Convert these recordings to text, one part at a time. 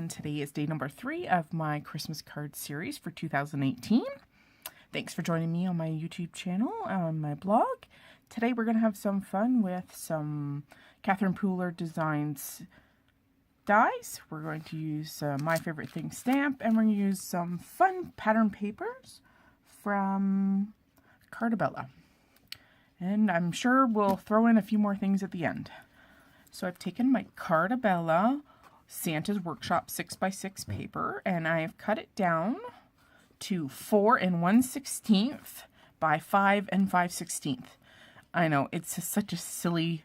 and today is day number 3 of my Christmas card series for 2018. Thanks for joining me on my YouTube channel, on my blog. Today we're going to have some fun with some Catherine Pooler Designs dies. We're going to use My Favorite Thing stamp, and we're going to use some fun pattern papers from Carta. And I'm sure we'll throw in a few more things at the end. So I've taken my Carta Santa's Workshop 6x6 paper, and I have cut it down to 4 1/16 by 5 5/16. I know, it's such a silly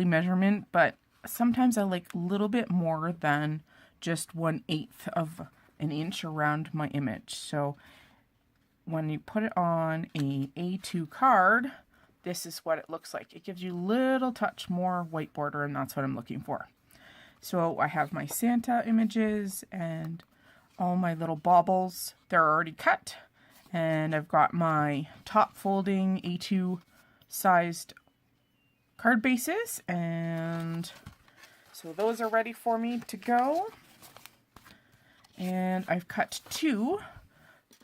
measurement, but sometimes I like a little bit more than just 1/8 of an inch around my image. So when you put it on a A2 card, this is what it looks like. It gives you a little touch more white border, and that's what I'm looking for. So I have my Santa images and all my little baubles. They're already cut. And I've got my top folding A2 sized card bases. And so those are ready for me to go. And I've cut 2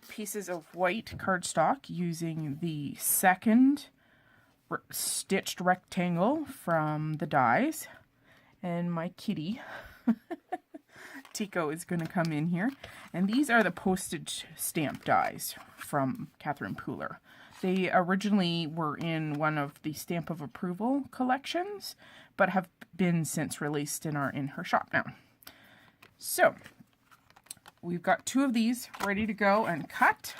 pieces of white cardstock using the second stitched rectangle from the dies. And my kitty, Tico, is going to come in here. And these are the Postage stamp dies from Catherine Pooler. They originally were in one of the Stamp of Approval collections, but have been since released in her shop now. So, we've got 2 of these ready to go and cut.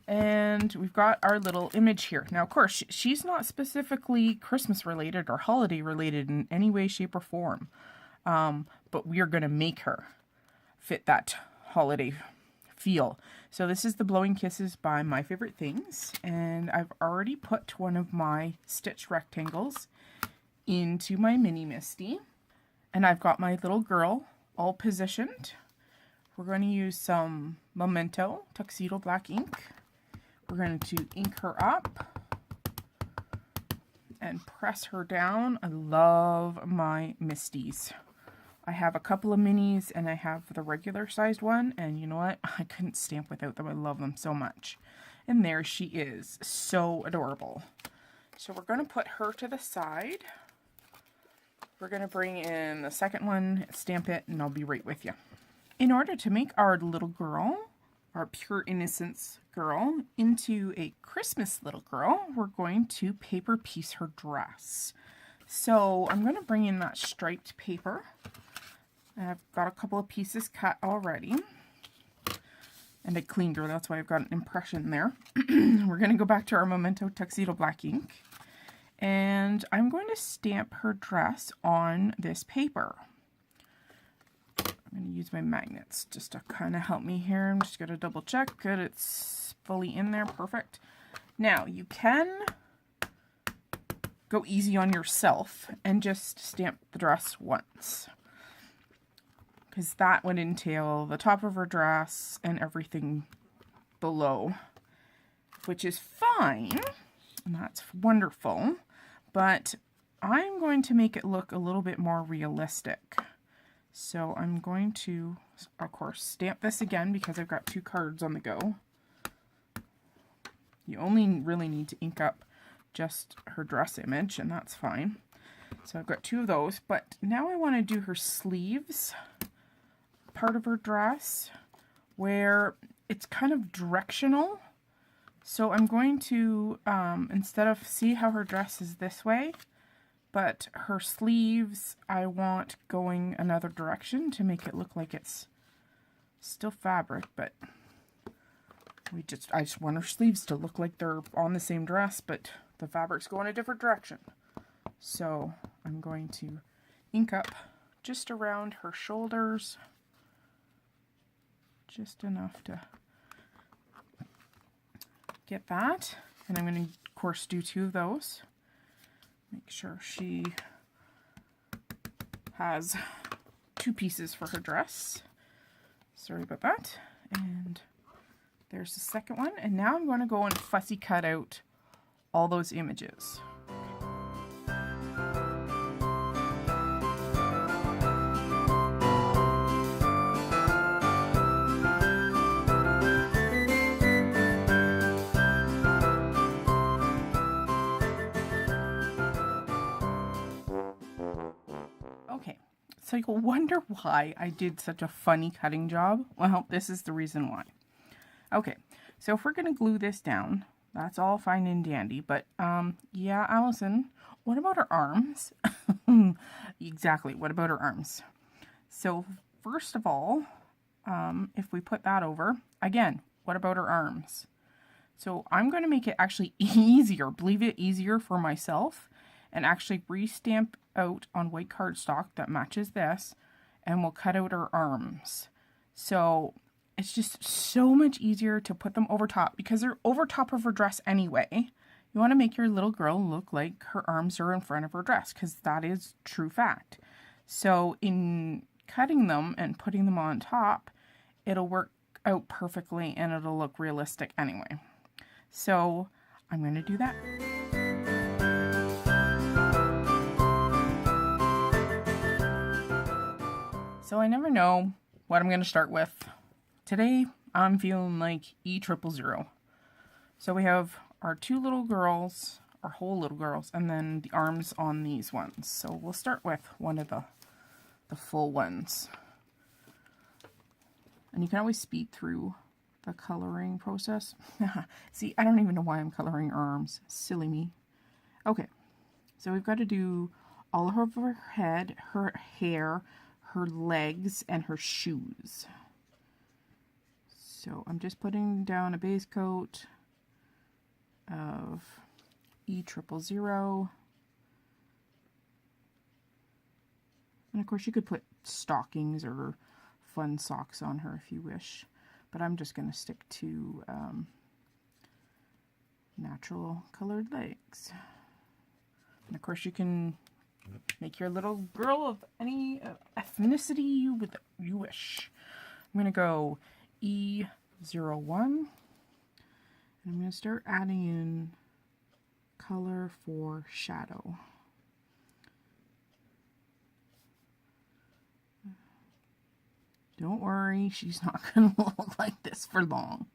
And we've got our little image here. Now, of course, she's not specifically Christmas related or holiday related in any way, shape, or form. But we are going to make her fit that holiday feel. So this is the Blowing Kisses by My Favorite Things. And I've already put one of my stitch rectangles into my mini Misty. And I've got my little girl all positioned. We're going to use some Memento Tuxedo Black ink. We're going to ink her up and press her down. I love my Misties. I have a couple of minis and I have the regular sized one, and you know what? I couldn't stamp without them. I love them so much. And there she is. So adorable. So we're going to put her to the side. We're going to bring in the second one, stamp it, and I'll be right with you. In order to make our little girl, our pure innocence girl, into a Christmas little girl, we're going to paper piece her dress. So I'm going to bring in that striped paper. I've got a couple of pieces cut already. And I cleaned her, that's why I've got an impression there. We're going to go back to our Memento Tuxedo Black ink. And I'm going to stamp her dress on this paper. I'm going to use my magnets just to kind of help me here. I'm just going to double check. Good, it's fully in there. Perfect. Now, you can go easy on yourself and just stamp the dress once, because that would entail the top of her dress and everything below, which is fine, and that's wonderful, but I'm going to make it look a little bit more realistic. So I'm going to, of course, stamp this again because I've got 2 cards on the go. You only really need to ink up just her dress image, and that's fine. So I've got 2 of those, but now I want to do her sleeves, part of her dress, where it's kind of directional. So I'm going to, instead of, see how her dress is this way, but her sleeves, I want going another direction to make it look like it's still fabric, but I just want her sleeves to look like they're on the same dress, but the fabric's going a different direction. So I'm going to ink up just around her shoulders, just enough to get that. And I'm going to, of course, do 2 of those. Make sure she has 2 pieces for her dress. Sorry about that. And there's the second one. And now I'm going to go and fussy cut out all those images. So you'll wonder why I did such a funny cutting job. Well, this is the reason why. Okay, so if we're going to glue this down, that's all fine and dandy. But, yeah, Allison, what about her arms? Exactly, what about her arms? So, first of all, if we put that over, again, what about her arms? So I'm going to make it actually easier, believe it, easier for myself, and actually re-stamp out on white cardstock that matches this, and we'll cut out her arms. So it's just so much easier to put them over top because they're over top of her dress anyway. You want to make your little girl look like her arms are in front of her dress because that is true fact. So in cutting them and putting them on top, it'll work out perfectly and it'll look realistic anyway. So I'm going to do that. So I never know what I'm going to start with. Today I'm feeling like E000. So we have our two little girls, our whole little girls, and then the arms on these ones. So we'll start with one of the full ones. And you can always speed through the coloring process. See, I don't even know why I'm coloring arms. Silly me. Okay, so we've got to do all of her head, her hair, her legs, and her shoes. So I'm just putting down a base coat of E000. And of course you could put stockings or fun socks on her if you wish. But I'm just going to stick to natural colored legs. And of course you can make your little girl of any ethnicity you wish. I'm going to go E01. And I'm going to start adding in color for shadow. Don't worry, she's not going to look like this for long.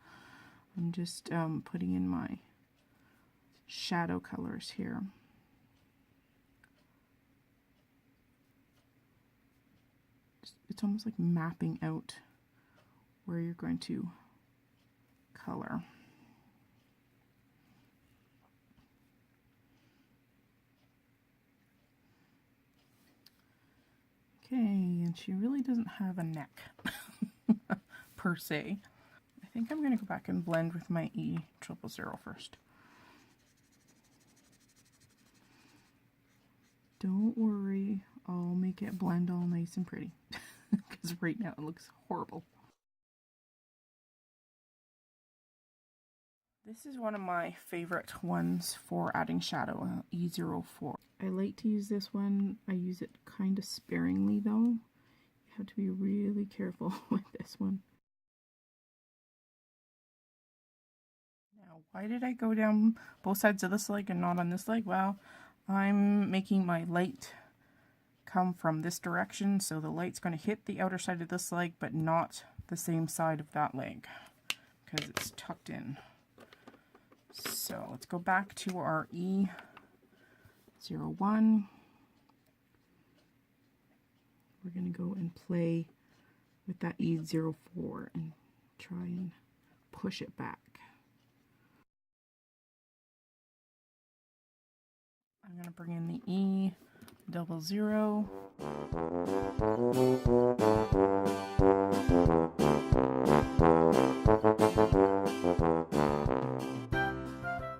I'm just putting in my shadow colors here. It's almost like mapping out where you're going to color. Okay, and she really doesn't have a neck per se. I think I'm going to go back and blend with my E000 first. Don't worry, I'll make it blend all nice and pretty because right now it looks horrible. This is one of my favorite ones for adding shadow, E04. I like to use this one. I use it kind of sparingly though. You have to be really careful with this one. Now, why did I go down both sides of this leg and not on this leg? Well, I'm making my light come from this direction, so the light's going to hit the outer side of this leg, but not the same side of that leg, because it's tucked in. So let's go back to our E01. We're going to go and play with that E04 and try and push it back. I'm going to bring in the E00.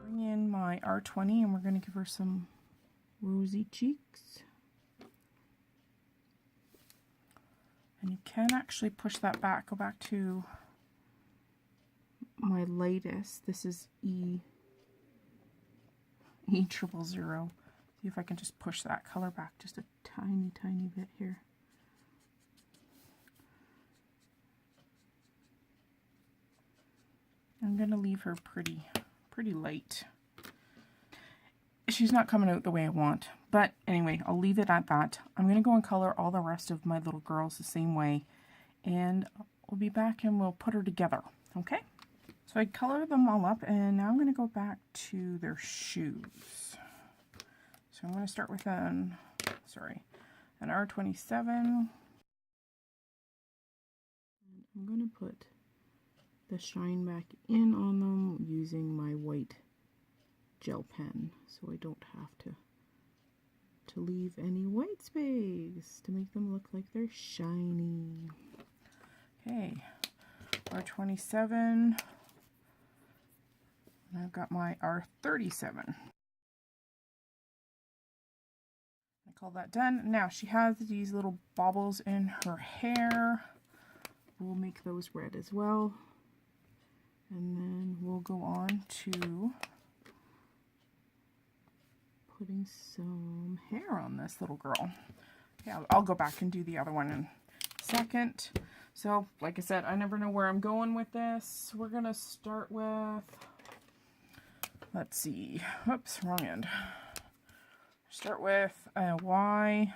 Bring in my R20 and we're going to give her some rosy cheeks. And you can actually push that back, go back to my lightest. This is E000. See if I can just push that color back just a tiny, tiny bit here. I'm going to leave her pretty light. She's not coming out the way I want, but anyway, I'll leave it at that. I'm going to go and color all the rest of my little girls the same way, and we'll be back and we'll put her together, okay? So I colored them all up, and now I'm going to go back to their shoes. So I'm going to start with an an R27. I'm going to put the shine back in on them using my white gel pen, so I don't have to leave any white space to make them look like they're shiny. Okay, R27. I've got my R37. I call that done. Now she has these little baubles in her hair. We'll make those red as well. And then we'll go on to putting some hair on this little girl. Yeah, I'll go back and do the other one in a second. So, like I said, I never know where I'm going with this. We're going to start with, let's see, oops, wrong end. Start with a Y00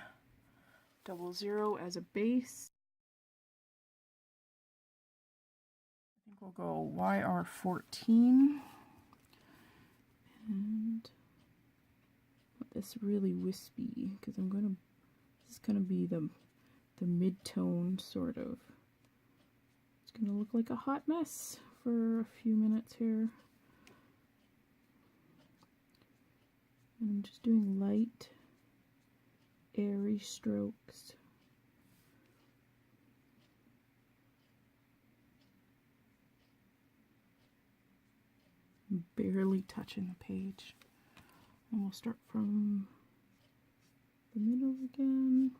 as a base. I think we'll go YR14. And put this really wispy, because this is gonna be the mid-tone sort of. It's gonna look like a hot mess for a few minutes here. And I'm just doing light, airy strokes. Barely touching the page. And we'll start from the middle again.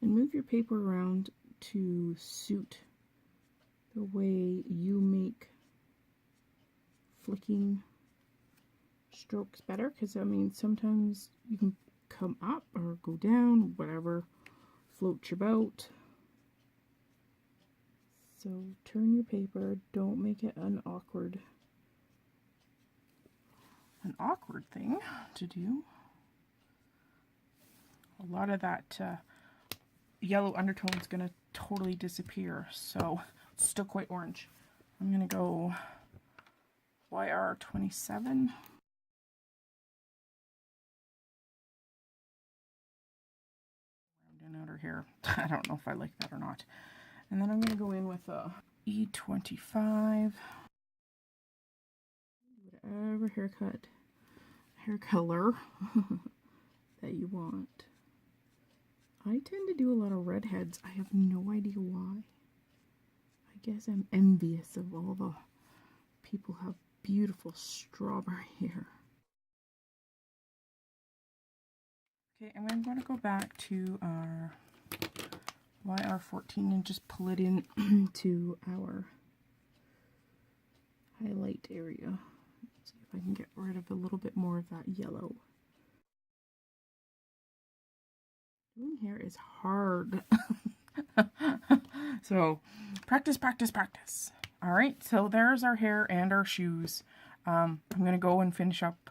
And move your paper around to suit the way you make flicking strokes better, because I mean sometimes you can come up or go down, whatever floats your boat. So turn your paper, don't make it an awkward thing to do. A lot of that yellow undertone is going to totally disappear, so it's still quite orange. I'm going to go YR27. Rounding out her hair. I don't know if I like that or not. And then I'm going to go in with a E25. Whatever hair color that you want. I tend to do a lot of redheads. I have no idea why. I guess I'm envious of all the people who have beautiful strawberry hair. Okay, and I'm going to go back to our YR14 and just pull it in to our highlight area. See if I can get rid of a little bit more of that yellow. Doing hair is hard. So practice, practice, practice. All right, so there's our hair and our shoes. I'm going to go and finish up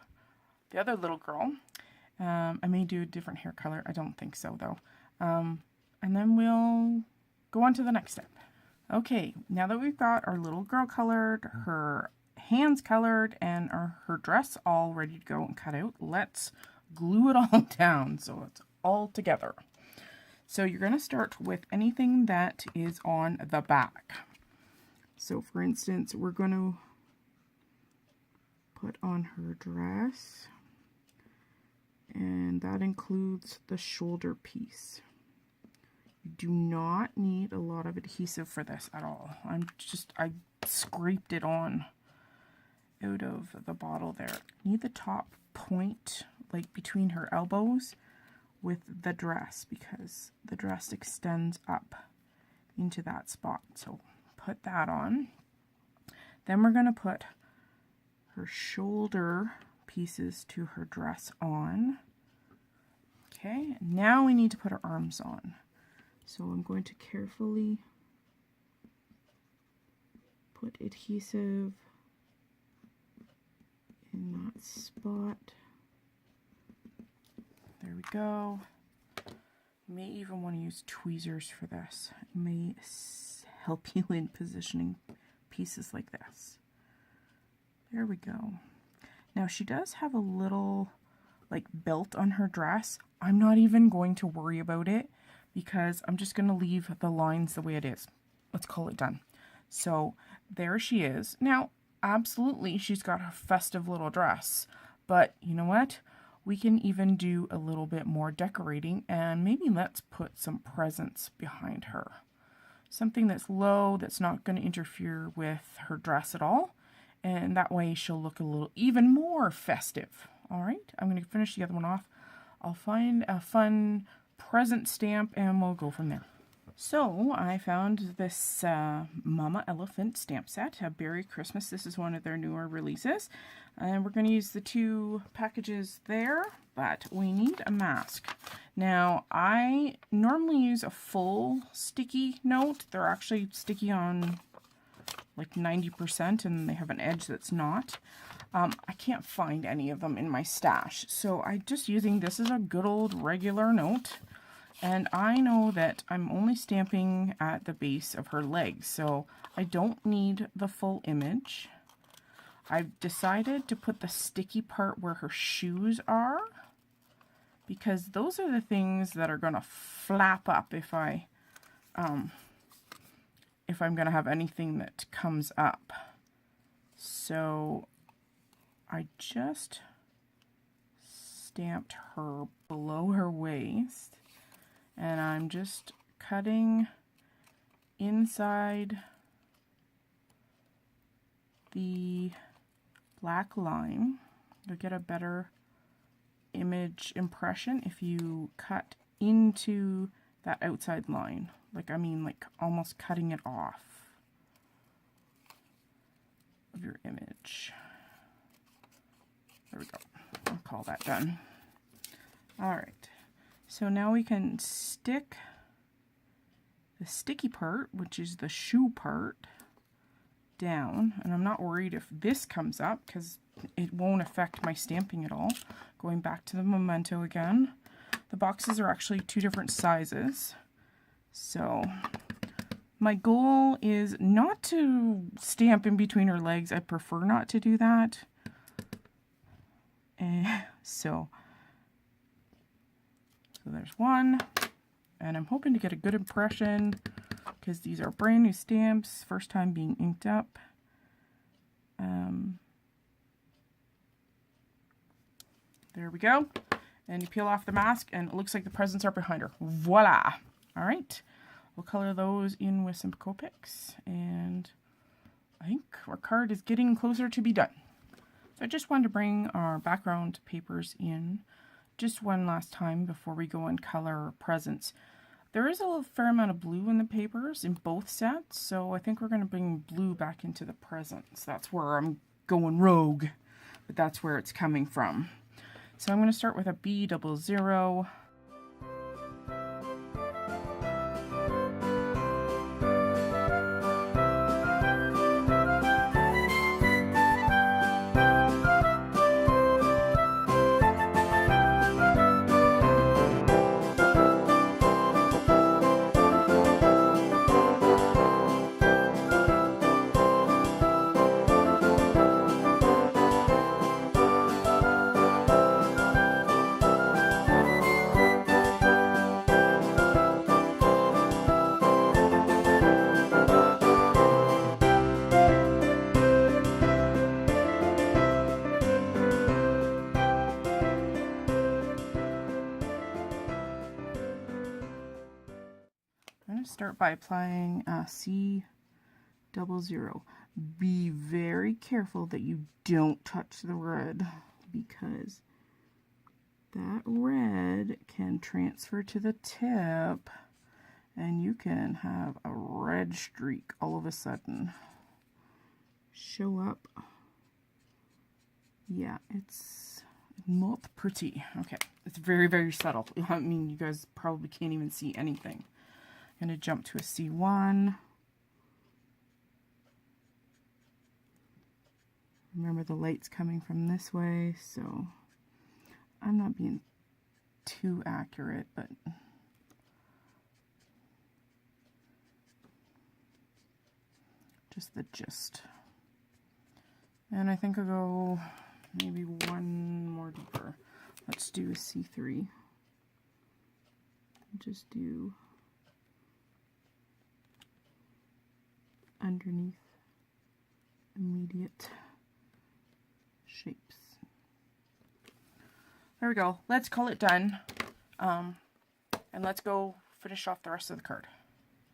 the other little girl. I may do a different hair color. I don't think so, though. And then we'll go on to the next step. Okay, now that we've got our little girl colored, her hands colored, and her dress all ready to go and cut out, let's glue it all down so it's all together. So you're going to start with anything that is on the back. So for instance, we're going to put on her dress, and that includes the shoulder piece. You do not need a lot of adhesive for this at all. I scraped it on out of the bottle there. You need the top point, like between her elbows, with the dress, because the dress extends up into that spot. So put that on. Then we're going to put her shoulder pieces to her dress on. Okay, now we need to put her arms on. So I'm going to carefully put adhesive in that spot. There we go. You may even want to use tweezers for this. It may help you in positioning pieces like this. There we go. Now she does have a little like belt on her dress, I'm not even going to worry about it because I'm just going to leave the lines the way it is. Let's call it done. So there she is. Now, absolutely, she's got a festive little dress, but you know what? We can even do a little bit more decorating, and maybe let's put some presents behind her. Something that's low, that's not going to interfere with her dress at all, and that way she'll look a little even more festive. All right, I'm going to finish the other one off. I'll find a fun present stamp and we'll go from there. So I found this Mama Elephant stamp set, a Beary Christmas. This is one of their newer releases. And we're going to use the 2 packages there, but we need a mask. Now, I normally use a full sticky note. They're actually sticky on like 90% and they have an edge that's not. I can't find any of them in my stash, so I'm just using this as a good old regular note. And I know that I'm only stamping at the base of her legs, so I don't need the full image. I've decided to put the sticky part where her shoes are, because those are the things that are going to flap up if I'm going to have anything that comes up. So I just stamped her below her waist. And I'm just cutting inside the black line. You'll get a better image impression if you cut into that outside line. Like, I mean, like almost cutting it off of your image. There we go. I'll call that done. All right. So now we can stick the sticky part, which is the shoe part, down. And I'm not worried if this comes up because it won't affect my stamping at all. Going back to the memento again. The boxes are actually 2 different sizes. So my goal is not to stamp in between her legs. I prefer not to do that. So there's one, and I'm hoping to get a good impression because these are brand new stamps, first time being inked up. There we go. And you peel off the mask and it looks like the presents are behind her. Voila! All right, we'll color those in with some Copics, and I think our card is getting closer to be done. So I just wanted to bring our background papers in just one last time before we go and color our presents. There is a fair amount of blue in the papers in both sets, so I think we're going to bring blue back into the presents. That's where I'm going rogue, but that's where it's coming from. So I'm going to start with a B00. I'm going to start by applying C00. Be very careful that you don't touch the red, because that red can transfer to the tip and you can have a red streak all of a sudden show up. Yeah, it's not pretty. Okay, it's very, very subtle. I mean, you guys probably can't even see anything. I'm going to jump to a C1. Remember, the light's coming from this way, so I'm not being too accurate, but just the gist. And I think I'll go maybe one more deeper. Let's do a C3. Just do underneath immediate shapes. There we go. Let's call it done. And let's go finish off the rest of the card.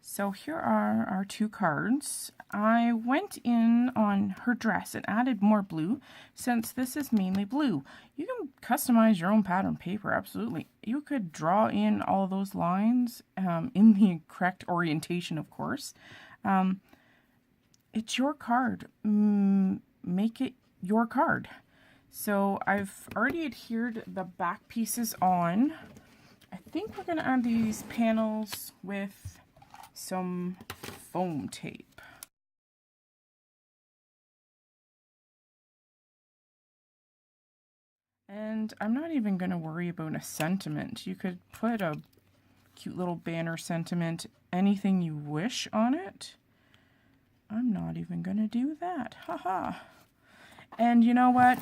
So here are our 2 cards. I went in on her dress and added more blue since this is mainly blue. You can customize your own pattern paper, absolutely. You could draw in all those lines in the correct orientation, of course. It's your card. Make it your card. So I've already adhered the back pieces on. I think we're going to add these panels with some foam tape. And I'm not even going to worry about a sentiment. You could put a cute little banner sentiment, anything you wish on it. I'm not even going to do that. Haha. And you know what?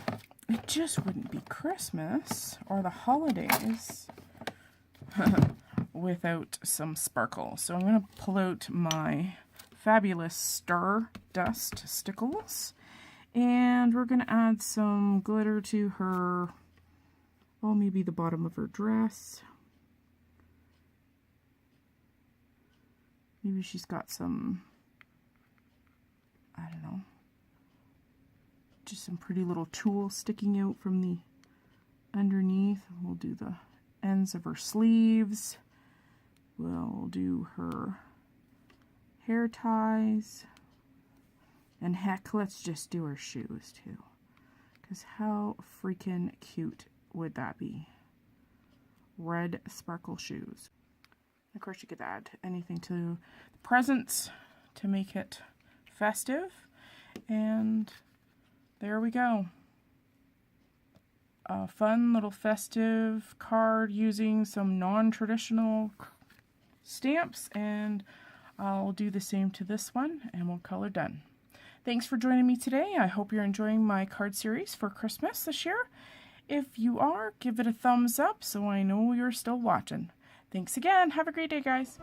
It just wouldn't be Christmas or the holidays without some sparkle. So I'm going to pull out my fabulous Stardust stickles. And we're going to add some glitter to her, well, maybe the bottom of her dress. Maybe she's got some, I don't know, just some pretty little tools sticking out from the underneath. We'll do the ends of her sleeves. We'll do her hair ties. And heck, let's just do her shoes too. Because how freaking cute would that be? Red sparkle shoes. Of course, you could add anything to the presents to make it festive. And there we go. A fun little festive card using some non-traditional stamps. And I'll do the same to this one and we'll call her done. Thanks for joining me today. I hope you're enjoying my card series for Christmas this year. If you are, give it a thumbs up so I know you're still watching. Thanks again. Have a great day, guys.